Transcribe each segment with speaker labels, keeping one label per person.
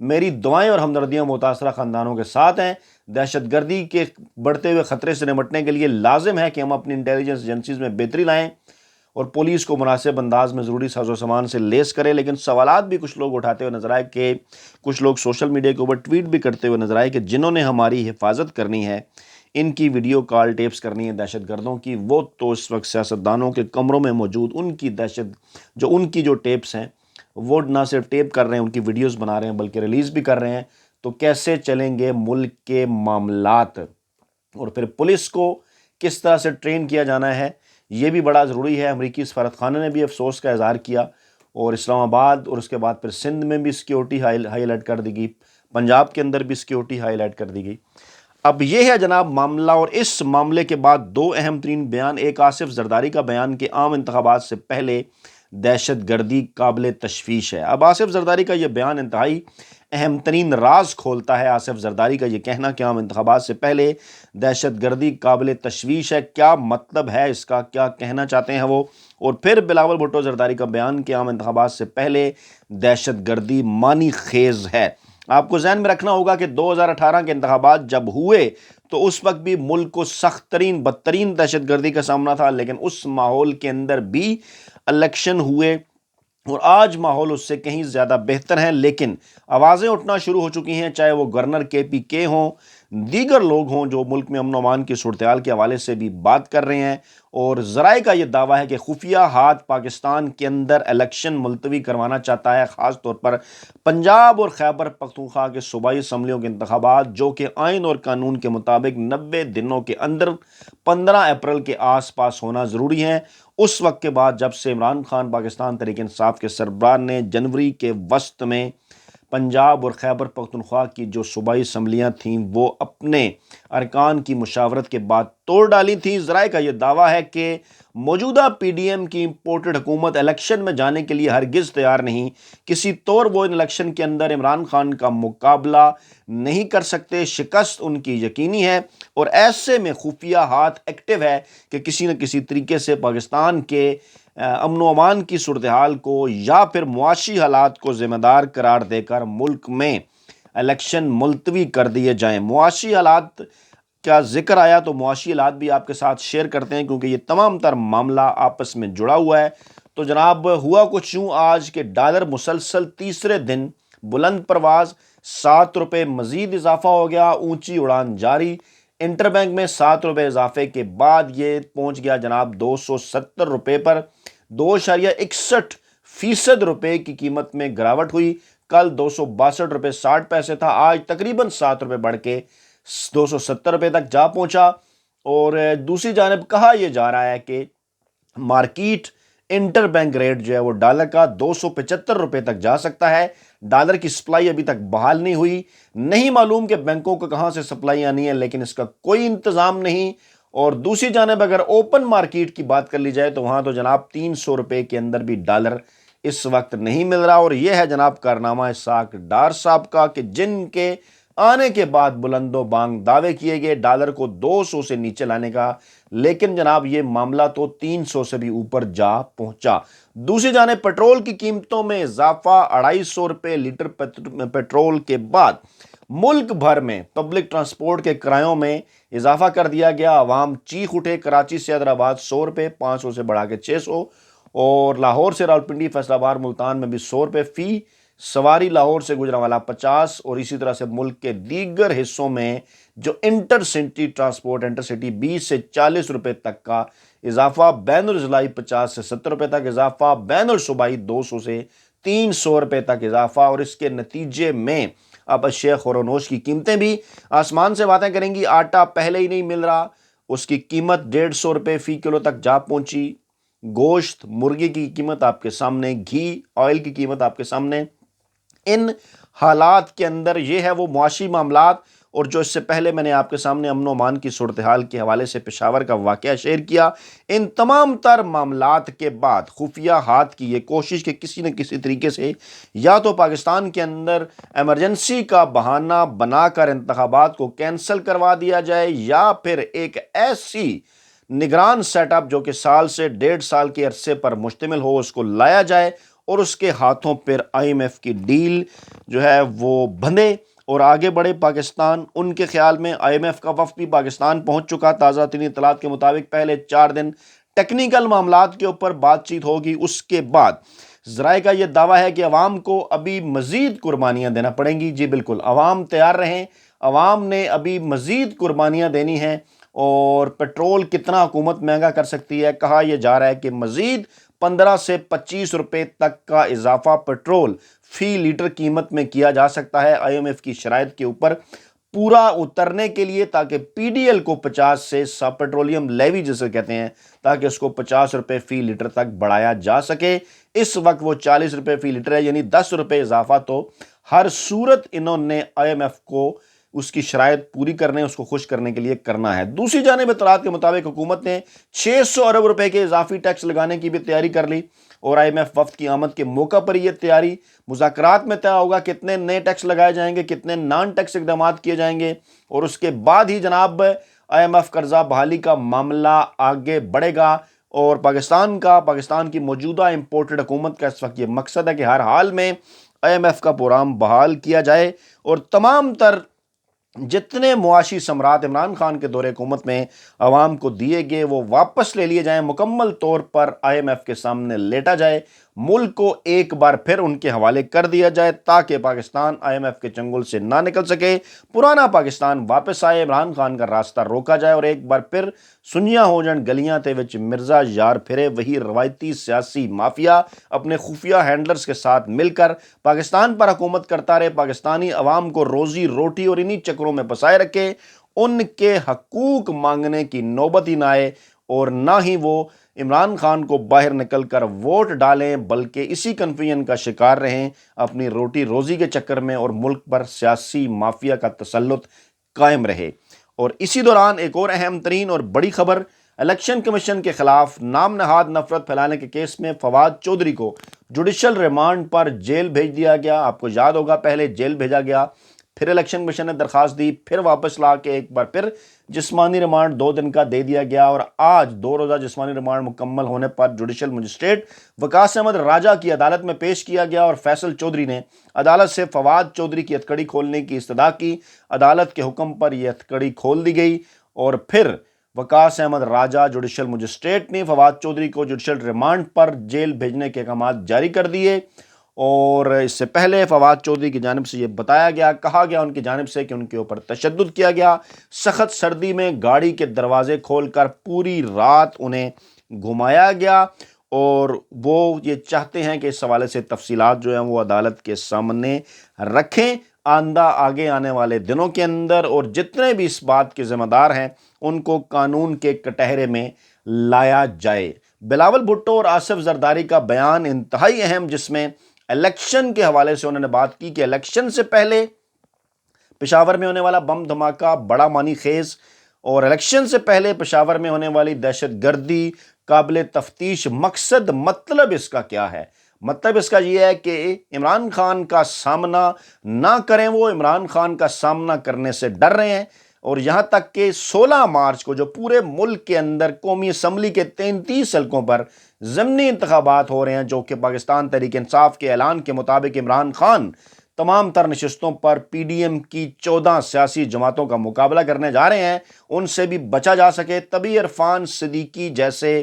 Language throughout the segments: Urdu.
Speaker 1: میری دعائیں اور ہمدردیاں متاثرہ خاندانوں کے ساتھ ہیں۔ دہشت گردی کے بڑھتے ہوئے خطرے سے نمٹنے کے لیے لازم ہے کہ ہم اپنی انٹیلیجنس ایجنسیز میں بہتری لائیں اور پولیس کو مناسب انداز میں ضروری ساز و سامان سے لیس کرے۔ لیکن سوالات بھی کچھ لوگ اٹھاتے ہوئے نظر آئے کہ کچھ لوگ سوشل میڈیا کے اوپر ٹویٹ بھی کرتے ہوئے نظر آئے کہ جنہوں نے ہماری حفاظت کرنی ہے، ان کی ویڈیو کال ٹیپس کرنی ہے دہشت گردوں کی، وہ تو اس وقت سیاستدانوں کے کمروں میں موجود ان کی جو ٹیپس ہیں وہ نہ صرف ٹیپ کر رہے ہیں، ان کی ویڈیوز بنا رہے ہیں بلکہ ریلیز بھی کر رہے ہیں۔ تو کیسے چلیں گے ملک کے معاملات؟ اور پھر پولیس کو کس طرح سے ٹرین کیا جانا ہے، یہ بھی بڑا ضروری ہے۔ امریکی سفارت خانے نے بھی افسوس کا اظہار کیا، اور اسلام آباد اور اس کے بعد پھر سندھ میں بھی سیکیورٹی ہائی الرٹ کر دی گئی، پنجاب کے اندر بھی سیکیورٹی ہائی الرٹ کر دی گئی۔ اب یہ ہے جناب معاملہ، اور اس معاملے کے بعد دو اہم ترین بیان۔ ایک آصف زرداری کا بیان کہ عام انتخابات سے پہلے دہشت گردی قابل تشویش ہے۔ اب آصف زرداری کا یہ بیان انتہائی اہم ترین راز کھولتا ہے۔ آصف زرداری کا یہ کہنا کہ عام انتخابات سے پہلے دہشت گردی قابل تشویش ہے، کیا مطلب ہے اس کا، کیا کہنا چاہتے ہیں وہ؟ اور پھر بلاول بھٹو زرداری کا بیان کہ عام انتخابات سے پہلے دہشت گردی معنی خیز ہے۔ آپ کو ذہن میں رکھنا ہوگا کہ 2018 کے انتخابات جب ہوئے تو اس وقت بھی ملک کو سخت ترین بدترین دہشت گردی کا سامنا تھا، لیکن اس ماحول کے اندر بھی الیکشن ہوئے، اور آج ماحول اس سے کہیں زیادہ بہتر ہیں۔ لیکن آوازیں اٹھنا شروع ہو چکی ہیں، چاہے وہ گورنر KPK ہوں، دیگر لوگ ہوں جو ملک میں امن و امان کی صورتحال کے حوالے سے بھی بات کر رہے ہیں، اور ذرائع کا یہ دعویٰ ہے کہ خفیہ ہاتھ پاکستان کے اندر الیکشن ملتوی کروانا چاہتا ہے، خاص طور پر پنجاب اور خیبر پختونخوا کے صوبائی اسمبلیوں کے انتخابات، جو کہ آئین اور قانون کے مطابق 90 دنوں کے اندر 15 اپریل کے آس پاس ہونا ضروری ہے۔ اس وقت کے بعد جب سے عمران خان پاکستان تحریک انصاف کے سربراہ نے جنوری کے وسط میں پنجاب اور خیبر پختونخوا کی جو صوبائی اسمبلیاں تھیں وہ اپنے ارکان کی مشاورت کے بعد توڑ ڈالی تھیں، ذرائع کا یہ دعویٰ ہے کہ موجودہ PDM کی امپورٹڈ حکومت الیکشن میں جانے کے لیے ہرگز تیار نہیں، کسی طور وہ ان الیکشن کے اندر عمران خان کا مقابلہ نہیں کر سکتے، شکست ان کی یقینی ہے، اور ایسے میں خفیہ ہاتھ ایکٹیو ہے کہ کسی نہ کسی طریقے سے پاکستان کے امن و امان کی صورتحال کو یا پھر معاشی حالات کو ذمہ دار قرار دے کر ملک میں الیکشن ملتوی کر دیے جائیں۔ معاشی حالات کا ذکر آیا تو معاشی حالات بھی آپ کے ساتھ شیئر کرتے ہیں، کیونکہ یہ تمام تر معاملہ آپس میں جڑا ہوا ہے۔ تو جناب ہوا کچھ یوں آج کہ ڈالر مسلسل تیسرے دن بلند پرواز، 7 روپے مزید اضافہ ہو گیا، اونچی اڑان جاری۔ انٹر بینک میں 7 روپے اضافے کے بعد یہ پہنچ گیا جناب 270 روپے پر، 2.61% روپے کی قیمت میں گراوٹ ہوئی۔ کل 262 روپے 60 پیسے تھا، آج تقریباً 7 روپے بڑھ کے 270 روپے تک جا پہنچا۔ اور دوسری جانب کہا یہ جا رہا ہے کہ مارکیٹ انٹر بینک ریٹ جو ہے وہ ڈالر کا 275 روپے تک جا سکتا ہے۔ ڈالر کی سپلائی ابھی تک بحال نہیں ہوئی، نہیں معلوم کہ بینکوں کو کہاں سے سپلائی آنی ہے، لیکن اس کا کوئی انتظام نہیں۔ اور دوسری جانب اگر اوپن مارکیٹ کی بات کر لی جائے تو وہاں تو جناب 300 روپے کے اندر بھی ڈالر اس وقت نہیں مل رہا۔ اور یہ ہے جناب کارنامہ اسحاق ڈار صاحب کا کہ جن کے آنے کے بعد بلند و بانگ دعوے کیے گئے ڈالر کو 200 سے نیچے لانے کا، لیکن جناب یہ معاملہ تو 300 سے بھی اوپر جا پہنچا۔ دوسری جانب پیٹرول کی قیمتوں میں اضافہ، 250 روپے لیٹر پیٹرول کے بعد ملک بھر میں پبلک ٹرانسپورٹ کے کرایوں میں اضافہ کر دیا گیا۔ عوام چیخ اٹھے، کراچی سے حیدرآباد 100 روپے 500 سے بڑھا کے 600، اور لاہور سے راولپنڈی، فیصل آباد، ملتان میں بھی 100 روپے فی سواری، لاہور سے گجرانوالہ 50، اور اسی طرح سے ملک کے دیگر حصوں میں جو inter city transport, inter city 20 سے 40 روپے تک کا اضافہ، بین الضلعی 50 سے 70 روپے تک اضافہ، بین الصوبائی 200 سے 300 روپے تک اضافہ۔ اور اس کے نتیجے میں اب اشیاء خور و نوش کی قیمتیں بھی آسمان سے باتیں کریں گی۔ آٹا پہلے ہی نہیں مل رہا، اس کی قیمت 150 روپے فی کلو تک جا پہنچی۔ گوشت مرغی کی قیمت آپ کے سامنے، گھی آئل کی قیمت آپ کے سامنے۔ ان حالات کے اندر یہ ہے وہ معاشی معاملات، اور جو اس سے پہلے میں نے آپ کے سامنے امن و امان کی صورتحال کے حوالے سے پشاور کا واقعہ شیئر کیا۔ ان تمام تر معاملات کے بعد خفیہ ہاتھ کی یہ کوشش کہ کسی نہ کسی طریقے سے یا تو پاکستان کے اندر ایمرجنسی کا بہانہ بنا کر انتخابات کو کینسل کروا دیا جائے، یا پھر ایک ایسی نگران سیٹ اپ جو کہ سال سے 1.5 سال کے عرصے پر مشتمل ہو، اس کو لایا جائے اور اس کے ہاتھوں پر IMF کی ڈیل جو ہے وہ بندھے اور آگے بڑھے پاکستان۔ ان کے خیال میں IMF کا وفد بھی پاکستان پہنچ چکا۔ تازہ ترین اطلاعات کے مطابق پہلے 4 دن ٹیکنیکل معاملات کے اوپر بات چیت ہوگی، اس کے بعد ذرائع کا یہ دعویٰ ہے کہ عوام کو ابھی مزید قربانیاں دینا پڑیں گی۔ جی بالکل، عوام تیار رہیں، عوام نے ابھی مزید قربانیاں دینی ہیں۔ اور پیٹرول کتنا حکومت مہنگا کر سکتی ہے؟ کہا یہ جا رہا ہے کہ مزید 15 سے 25 روپے تک کا اضافہ پیٹرول فی لیٹر قیمت میں کیا جا سکتا ہے IMF کی شرائط کے اوپر پورا اترنے کے لیے، تاکہ PDL کو 50 سے سب پیٹرولیم لیوی جسے کہتے ہیں، تاکہ اس کو 50 روپے فی لیٹر تک بڑھایا جا سکے۔ اس وقت وہ 40 روپے فی لیٹر ہے، یعنی 10 روپے اضافہ تو ہر صورت انہوں نے IMF کو اس کی شرائط پوری کرنے، اس کو خوش کرنے کے لیے کرنا ہے۔ دوسری جانب اطلاعات کے مطابق حکومت نے 600 ارب روپے کے اضافی ٹیکس لگانے کی بھی تیاری کر لی، اور IMF وفد کی آمد کے موقع پر یہ تیاری مذاکرات میں طے ہوگا کتنے نئے ٹیکس لگائے جائیں گے، کتنے نان ٹیکس اقدامات کیے جائیں گے، اور اس کے بعد ہی جناب IMF قرضہ بحالی کا معاملہ آگے بڑھے گا۔ اور پاکستان کی موجودہ امپورٹڈ حکومت کا اس وقت یہ مقصد ہے کہ ہر حال میں IMF کا پروگرام بحال کیا جائے، اور تمام تر جتنے معاشی ثمرات عمران خان کے دور حکومت میں عوام کو دیے گئے وہ واپس لے لیے جائیں، مکمل طور پر IMF کے سامنے لیٹا جائے، ملک کو ایک بار پھر ان کے حوالے کر دیا جائے، تاکہ پاکستان IMF کے چنگل سے نہ نکل سکے، پرانا پاکستان واپس آئے، عمران خان کا راستہ روکا جائے، اور ایک بار پھر سنیاں ہو جان گلیاں تے وچ مرزا یار پھرے۔ وہی روایتی سیاسی مافیا اپنے خفیہ ہینڈلرز کے ساتھ مل کر پاکستان پر حکومت کرتا رہے، پاکستانی عوام کو روزی روٹی اور انہی چکروں میں پھنسائے رکھے، ان کے حقوق مانگنے کی نوبت ہی نہ آئے، اور نہ ہی وہ عمران خان کو باہر نکل کر ووٹ ڈالیں، بلکہ اسی کنفیوژن کا شکار رہیں اپنی روٹی روزی کے چکر میں، اور ملک پر سیاسی مافیا کا تسلط قائم رہے۔ اور اسی دوران ایک اور اہم ترین اور بڑی خبر، الیکشن کمیشن کے خلاف نام نہاد نفرت پھیلانے کے کیس میں فواد چودھری کو جوڈیشل ریمانڈ پر جیل بھیج دیا گیا۔ آپ کو یاد ہوگا پہلے جیل بھیجا گیا، پھر الیکشن کمیشن نے درخواست دی، پھر واپس لا کے ایک بار پھر جسمانی ریمانڈ 2 دن کا دے دیا گیا، اور آج 2 روزہ جسمانی ریمانڈ مکمل ہونے پر جوڈیشل مجسٹریٹ وقاص احمد راجہ کی عدالت میں پیش کیا گیا، اور فیصل چودھری نے عدالت سے فواد چودھری کی ہتھکڑی کھولنے کی استدعا کی۔ عدالت کے حکم پر یہ ہتھکڑی کھول دی گئی، اور پھر وقاص احمد راجہ جوڈیشل مجسٹریٹ نے فواد چودھری کو جوڈیشل ریمانڈ پر جیل بھیجنے کے احکامات جاری کر دیے۔ اور اس سے پہلے فواد چودھری کی جانب سے یہ بتایا گیا، کہا گیا ان کی جانب سے کہ ان کے اوپر تشدد کیا گیا، سخت سردی میں گاڑی کے دروازے کھول کر پوری رات انہیں گھمایا گیا، اور وہ یہ چاہتے ہیں کہ اس حوالے سے تفصیلات جو ہیں وہ عدالت کے سامنے رکھیں آگے آنے والے دنوں کے اندر، اور جتنے بھی اس بات کے ذمہ دار ہیں ان کو قانون کے کٹہرے میں لایا جائے۔ بلاول بھٹو اور آصف زرداری کا بیان انتہائی اہم، جس میں الیکشن کے حوالے سے انہوں نے بات کی کہ الیکشن سے پہلے پشاور میں ہونے والا بم دھماکہ بڑا معنی خیز، اور الیکشن سے پہلے پشاور میں ہونے والی دہشت گردی قابل تفتیش۔ مطلب اس کا کیا ہے؟ مطلب اس کا یہ ہے کہ عمران خان کا سامنا نہ کریں، وہ عمران خان کا سامنا کرنے سے ڈر رہے ہیں، اور یہاں تک کہ 16 مارچ کو جو پورے ملک کے اندر قومی اسمبلی کے 33 حلقوں پر ضمنی انتخابات ہو رہے ہیں، جو کہ پاکستان تحریک انصاف کے اعلان کے مطابق عمران خان تمام تر نشستوں پر PDM کی 14 سیاسی جماعتوں کا مقابلہ کرنے جا رہے ہیں، ان سے بھی بچا جا سکے، تبھی عرفان صدیقی جیسے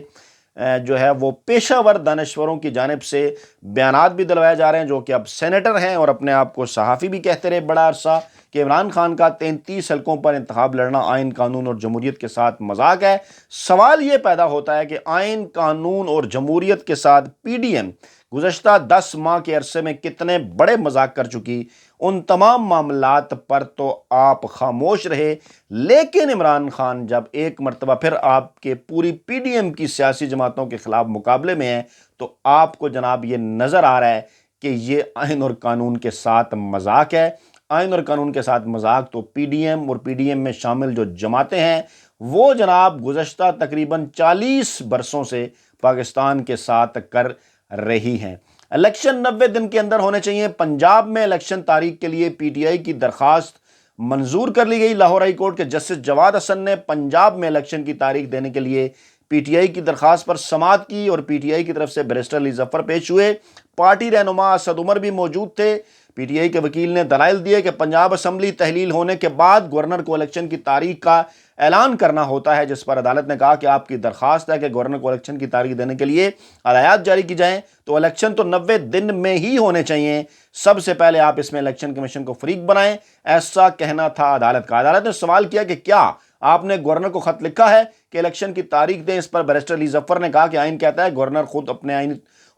Speaker 1: جو ہے وہ پیشہ ور دانشوروں کی جانب سے بیانات بھی دلوائے جا رہے ہیں، جو کہ اب سینیٹر ہیں اور اپنے آپ کو صحافی بھی کہتے رہے بڑا عرصہ، کہ عمران خان کا 33 حلقوں پر انتخاب لڑنا آئین قانون اور جمہوریت کے ساتھ مذاق ہے۔ سوال یہ پیدا ہوتا ہے کہ آئین قانون اور جمہوریت کے ساتھ PDM گزشتہ 10 ماہ کے عرصے میں کتنے بڑے مذاق کر چکی، ان تمام معاملات پر تو آپ خاموش رہے، لیکن عمران خان جب ایک مرتبہ پھر آپ کے پوری PDM کی سیاسی جماعتوں کے خلاف مقابلے میں ہیں، تو آپ کو جناب یہ نظر آ رہا ہے کہ یہ آئین اور قانون کے ساتھ مذاق ہے۔ آئین اور قانون کے ساتھ مذاق تو PDM اور PDM میں شامل جو جماعتیں ہیں وہ جناب گزشتہ تقریباً 40 برسوں سے پاکستان کے ساتھ کر رہی ہیں۔ الیکشن 90 دن کے اندر ہونے چاہیے۔ پنجاب میں الیکشن تاریخ کے لیے PTI کی درخواست منظور کر لی گئی۔ لاہور ہائی کورٹ کے جسٹس جواد حسن نے پنجاب میں الیکشن کی تاریخ دینے کے لیے پی ٹی آئی کی درخواست پر سماعت کی اور پی ٹی آئی کی طرف سے بیرسٹر علی ظفر پیش ہوئے۔ پارٹی رہنما اسد عمر بھی موجود تھے۔ پی ٹی آئی کے وکیل نے دلائل دیے کہ پنجاب اسمبلی تحلیل ہونے کے بعد گورنر کو الیکشن کی تاریخ کا اعلان کرنا ہوتا ہے، جس پر عدالت نے کہا کہ آپ کی درخواست ہے کہ گورنر کو الیکشن کی تاریخ دینے کے لیے ہدایات جاری کی جائیں تو الیکشن تو 90 دن میں ہی ہونے چاہیے، سب سے پہلے آپ اس میں الیکشن کمیشن کو فریق بنائیں، ایسا کہنا تھا عدالت کا۔ عدالت نے سوال کیا کہ کیا آپ نے گورنر کو خط لکھا ہے کہ الیکشن کی تاریخ دیں؟ اس پر بیرسٹر علی ظفر نے کہا کہ آئین کہتا ہے گورنر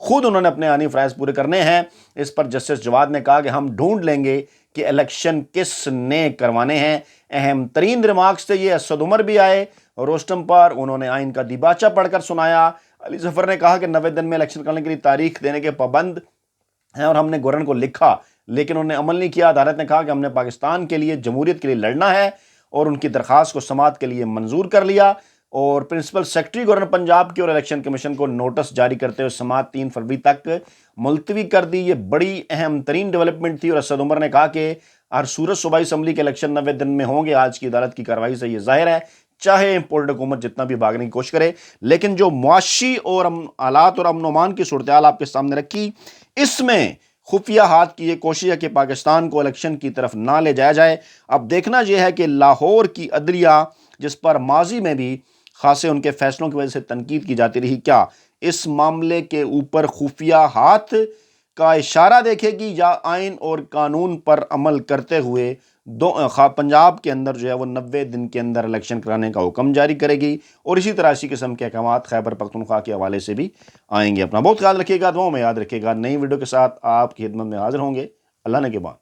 Speaker 1: خود انہوں نے اپنے آئینی فرائض پورے کرنے ہیں۔ اس پر جسٹس جواد نے کہا کہ ہم ڈھونڈ لیں گے کہ الیکشن کس نے کروانے ہیں۔ اہم ترین ریمارکس تھے یہ، اسد عمر بھی آئے روسٹم پر، انہوں نے آئین کا دیباچہ پڑھ کر سنایا۔ علی ظفر نے کہا کہ 90 دن میں الیکشن کرنے کے لیے تاریخ دینے کے پابند ہیں اور ہم نے گورنر کو لکھا لیکن انہوں نے عمل نہیں کیا۔ عدالت نے کہا کہ ہم نے پاکستان کے لیے جمہوریت کے لیے لڑنا ہے اور ان کی درخواست کو سماعت کے لیے منظور کر لیا، اور پرنسپل سیکرٹری گورنر پنجاب کی اور الیکشن کمیشن کو نوٹس جاری کرتے ہوئے سماعت 3 فروری تک ملتوی کر دی۔ یہ بڑی اہم ترین ڈیولپمنٹ تھی، اور اسد عمر نے کہا کہ ہر صورت صوبائی اسمبلی کے الیکشن 90 دن میں ہوں گے۔ آج کی عدالت کی کارروائی سے یہ ظاہر ہے، چاہے امپورٹڈ حکومت جتنا بھی بھاگنے کی کوشش کرے، لیکن جو معاشی اور حالات اور امن و امان کی صورتحال آپ کے سامنے رکھی، اس میں خفیہ ہاتھ کی یہ کوشش ہے کہ پاکستان کو الیکشن کی طرف نہ لے جایا جائے۔ اب دیکھنا یہ ہے کہ لاہور کی عدلیہ، جس پر ماضی میں بھی خاصے ان کے فیصلوں کی وجہ سے تنقید کی جاتی رہی، کیا اس معاملے کے اوپر خفیہ ہاتھ کا اشارہ دیکھے گی یا آئین اور قانون پر عمل کرتے ہوئے پنجاب کے اندر جو ہے وہ 90 دن کے اندر الیکشن کرانے کا حکم جاری کرے گی، اور اسی طرح اسی قسم کے احکامات خیبر پختونخوا کے حوالے سے بھی آئیں گے۔ اپنا بہت خیال رکھیے گا، دعاؤں میں یاد رکھیے گا۔ نئی ویڈیو کے ساتھ آپ کی خدمت میں حاضر ہوں گے۔ اللہ نے کے بعد